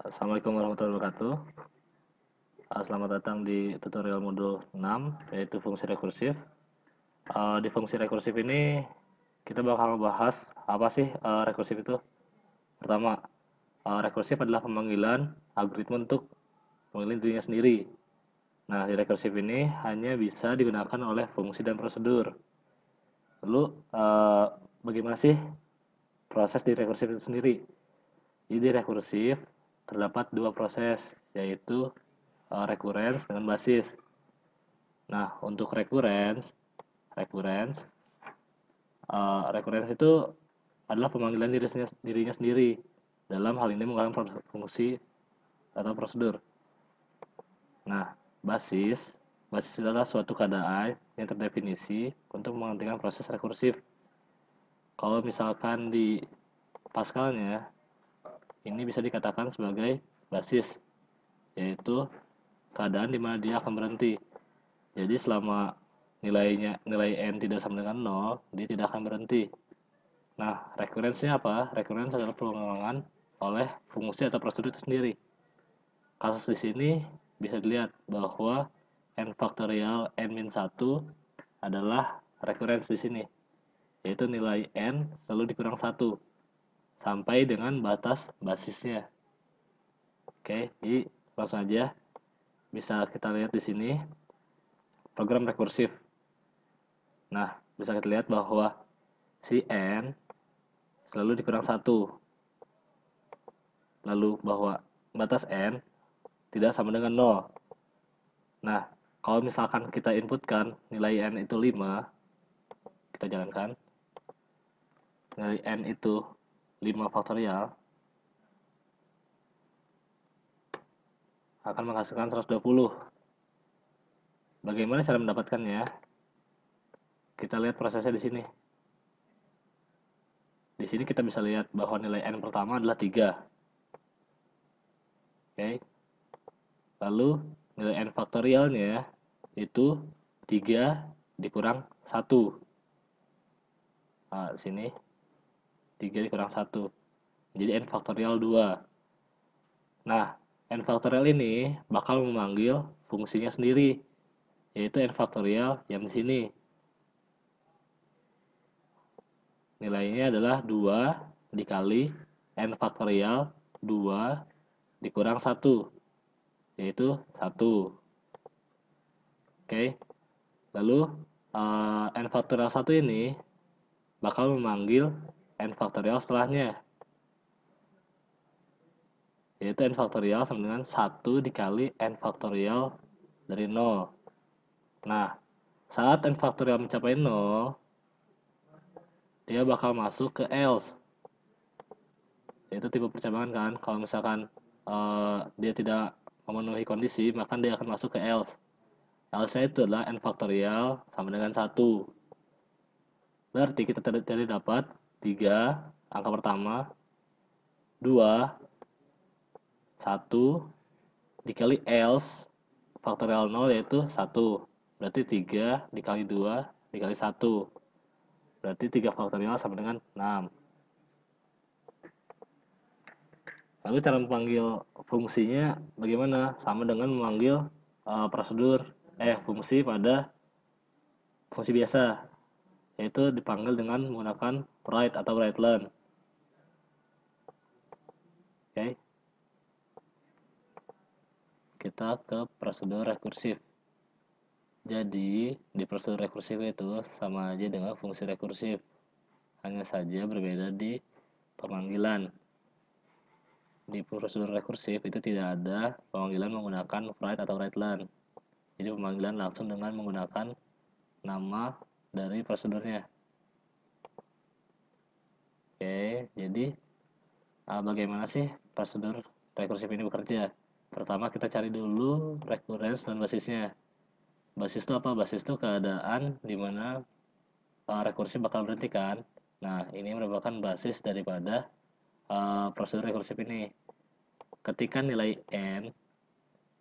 Assalamualaikum warahmatullahi wabarakatuh. Selamat datang di tutorial modul 6, yaitu fungsi rekursif. Di fungsi rekursif ini kita bakal bahas apa sih rekursif itu. Pertama, rekursif adalah pemanggilan algoritma untuk mengiling dirinya sendiri. Nah, di rekursif ini hanya bisa digunakan oleh fungsi dan prosedur. Lalu, bagaimana sih proses di rekursif itu sendiri? Jadi di rekursif terdapat dua proses, yaitu recurrence dengan basis. Nah, untuk recurrence itu adalah pemanggilan dirinya sendiri. Dalam hal ini menggunakan fungsi atau prosedur. Nah, basis adalah suatu keadaan yang terdefinisi untuk menghentikan proses rekursif. Kalau misalkan di Pascalnya, ini bisa dikatakan sebagai basis, yaitu keadaan di mana dia akan berhenti. Jadi selama nilai n tidak sama dengan 0, dia tidak akan berhenti. Nah, recurrence-nya apa? Recurrence adalah pengulangan oleh fungsi atau prosedur itu sendiri. Kasus di sini bisa dilihat bahwa n faktorial n-1 adalah recurrence di sini, yaitu nilai n selalu dikurang 1 sampai dengan batas basisnya. Oke, jadi langsung aja bisa kita lihat di sini program rekursif. Nah, bisa kita lihat bahwa si n selalu dikurang 1. Lalu bahwa batas n tidak sama dengan 0. Nah, kalau misalkan kita inputkan nilai n itu 5, kita jalankan. Nilai n itu 5 faktorial, akan menghasilkan 120. Bagaimana cara mendapatkannya? Kita lihat prosesnya di sini. Di sini kita bisa lihat bahwa nilai n pertama adalah 3. Oke. Lalu nilai n faktorialnya itu 3 dikurang 1. Nah, di sini 3 dikurang 1. Jadi n faktorial 2. Nah, n faktorial ini bakal memanggil fungsinya sendiri, yaitu n faktorial yang di sini. Nilainya adalah 2 dikali n faktorial 2 dikurang 1, yaitu 1. Oke. Lalu n faktorial 1 ini bakal memanggil n faktorial setelahnya, yaitu n faktorial sama dengan 1 dikali n faktorial dari 0. Nah, saat n faktorial mencapai 0, dia bakal masuk ke else, yaitu tipe percabangan kan. Kalau misalkan dia tidak memenuhi kondisi, maka dia akan masuk ke else. Else itu adalah n faktorial sama dengan 1. Berarti kita tadi dapat 3, angka pertama, 2, 1, dikali else faktorial 0 yaitu 1. Berarti 3 dikali 2 dikali 1. Berarti 3 faktorial sama dengan 6. Lalu cara memanggil fungsinya bagaimana? Sama dengan memanggil prosedur fungsi pada fungsi biasa, yaitu dipanggil dengan menggunakan write atau write-learn. Oke. Kita ke prosedur rekursif. Jadi, di prosedur rekursif itu sama aja dengan fungsi rekursif. Hanya saja berbeda di pemanggilan. Di prosedur rekursif itu tidak ada pemanggilan menggunakan write atau write-learn. Jadi pemanggilan langsung dengan menggunakan nama dari prosedurnya. Oke, jadi bagaimana sih prosedur rekursif ini bekerja? Pertama kita cari dulu recurrence dan basisnya. Basis itu apa? Basis itu keadaan di mana rekursif bakal berhenti kan. Nah, ini merupakan basis daripada prosedur rekursif ini. Ketika nilai n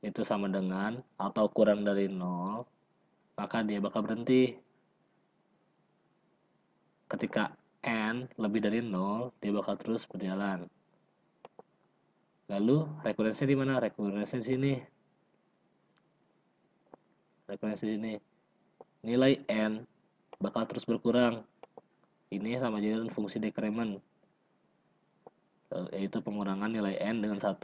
itu sama dengan atau kurang dari 0, maka dia bakal berhenti. Ketika n lebih dari 0, dia bakal terus berjalan. Lalu rekurensinya di mana? Rekurensinya di sini. Rekurensi di sini. Nilai n bakal terus berkurang. Ini sama aja dengan fungsi decrement, yaitu pengurangan nilai n dengan 1.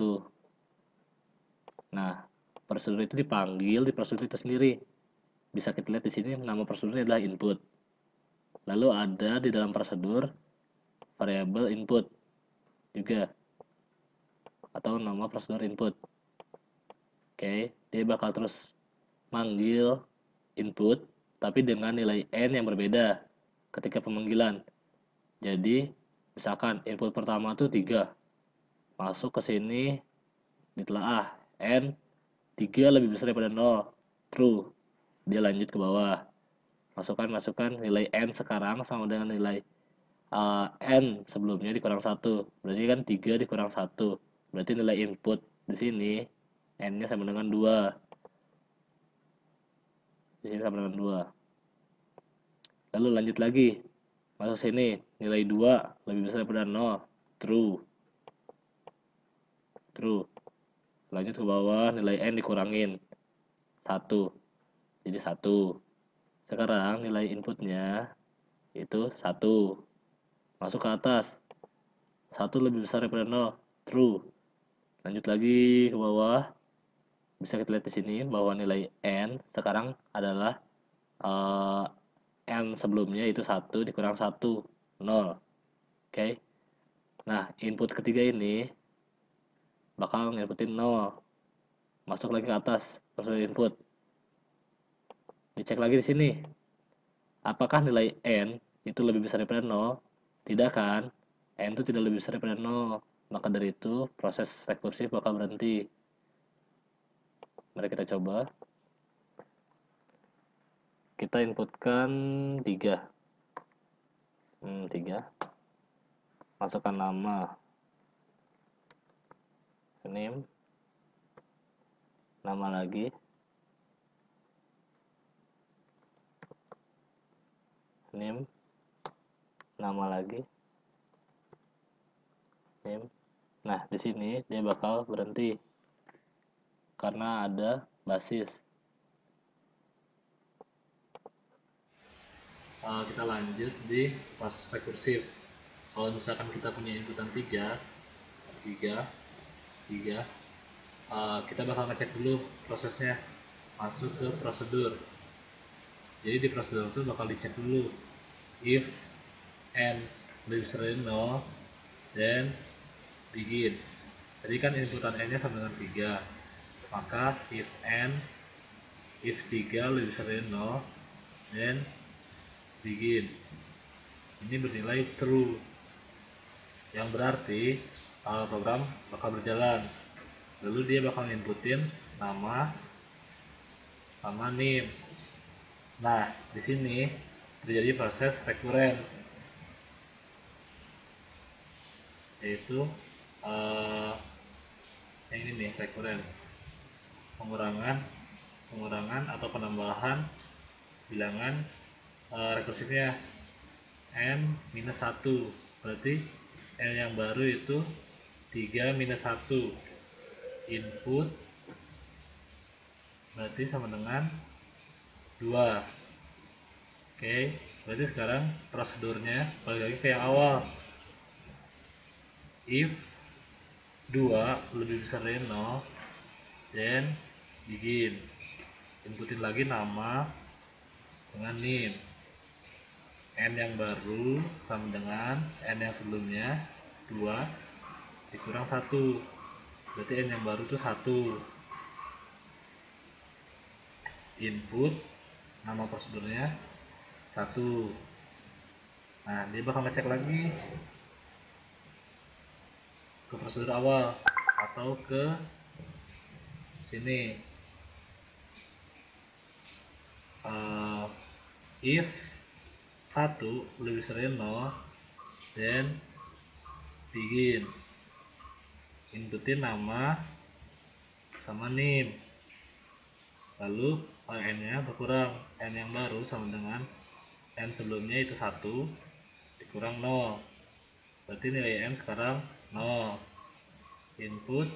Nah, prosedur itu dipanggil di prosedur itu sendiri. Bisa kita lihat di sini nama prosedurnya adalah input. Lalu ada di dalam prosedur variabel input juga, atau nama prosedur input. Oke, dia bakal terus manggil input tapi dengan nilai n yang berbeda ketika pemanggilan. Jadi misalkan input pertama tuh 3, masuk ke sini ditelaah n 3 lebih besar daripada 0, true. Dia lanjut ke bawah, masukkan nilai n sekarang sama dengan nilai n sebelumnya dikurang 1, berarti kan 3 dikurang 1, berarti nilai input di sini n nya sama dengan 2, di sini sama dengan 2. Lalu lanjut lagi, masuk sini nilai 2 lebih besar daripada 0, true. Lanjut ke bawah, nilai n dikurangin 1, jadi 1. Sekarang nilai inputnya itu 1, masuk ke atas, 1 lebih besar daripada 0, true. Lanjut lagi ke bawah, bisa kita lihat di sini bahwa nilai n sekarang adalah n sebelumnya itu 1 dikurang 1, 0. Oke. Nah, input ketiga ini bakal nginputin 0. Masuk lagi ke atas, prosedur input. Dicek lagi di sini. Apakah nilai n itu lebih besar daripada 0? Tidak kan? N itu tidak lebih besar daripada 0. Maka dari itu, proses rekursif bakal berhenti. Mari kita coba. Kita inputkan 3. 3. Masukkan nama. Name. Nama lagi. Name. Nama lagi. Name. Nah, di sini dia bakal berhenti karena ada basis. Kita lanjut di proses rekursif. Kalau misalkan kita punya inputan 3, kita bakal ngecek dulu prosesnya, masuk ke prosedur. Jadi di prosedur itu bakal dicek dulu if n lebih besar dari 0, then begin. Tadi kan inputan n nya sama dengan 3, maka if 3 lebih besar dari 0, then begin. Ini bernilai true, yang berarti program bakal berjalan. Lalu dia bakal inputin nama sama name. Nah, di sini terjadi proses recurrence, yaitu yang ini nih, recurrence, pengurangan atau penambahan bilangan rekursifnya n-1, berarti n yang baru itu 3 minus 1, input berarti sama dengan 2. Oke, berarti sekarang prosedurnya balik lagi ke yang awal. If 2 lebih besar dari 0, then begin. Inputin lagi nama dengan name. N yang baru sama dengan n yang sebelumnya 2 dikurang 1, berarti n yang baru itu 1. Input nama prosedurnya 1. Nah, dia bakal ngecek lagi ke prosedur awal atau ke sini. If 1 lebih besar dari 0, then begin. Inputin nama sama name. Lalu n nya berkurang, n yang baru sama dengan n sebelumnya itu 1 dikurang 0, berarti nilai n sekarang 0. input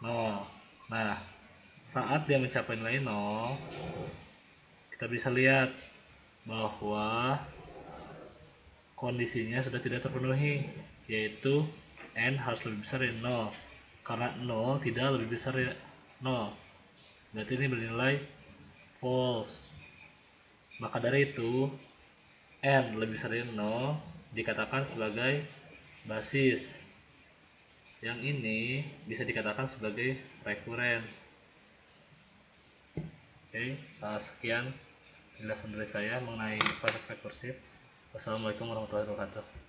0. Nah, saat dia mencapai nilai 0, kita bisa lihat bahwa kondisinya sudah tidak terpenuhi, yaitu n harus lebih besar dari 0. Karena 0 tidak lebih besar dari 0, berarti ini bernilai false. Maka dari itu n lebih besar dari 0 dikatakan sebagai basis. Yang ini bisa dikatakan sebagai recurrence. Oke, sekian penjelasan dari saya mengenai proses rekursif. Wassalamualaikum warahmatullahi wabarakatuh.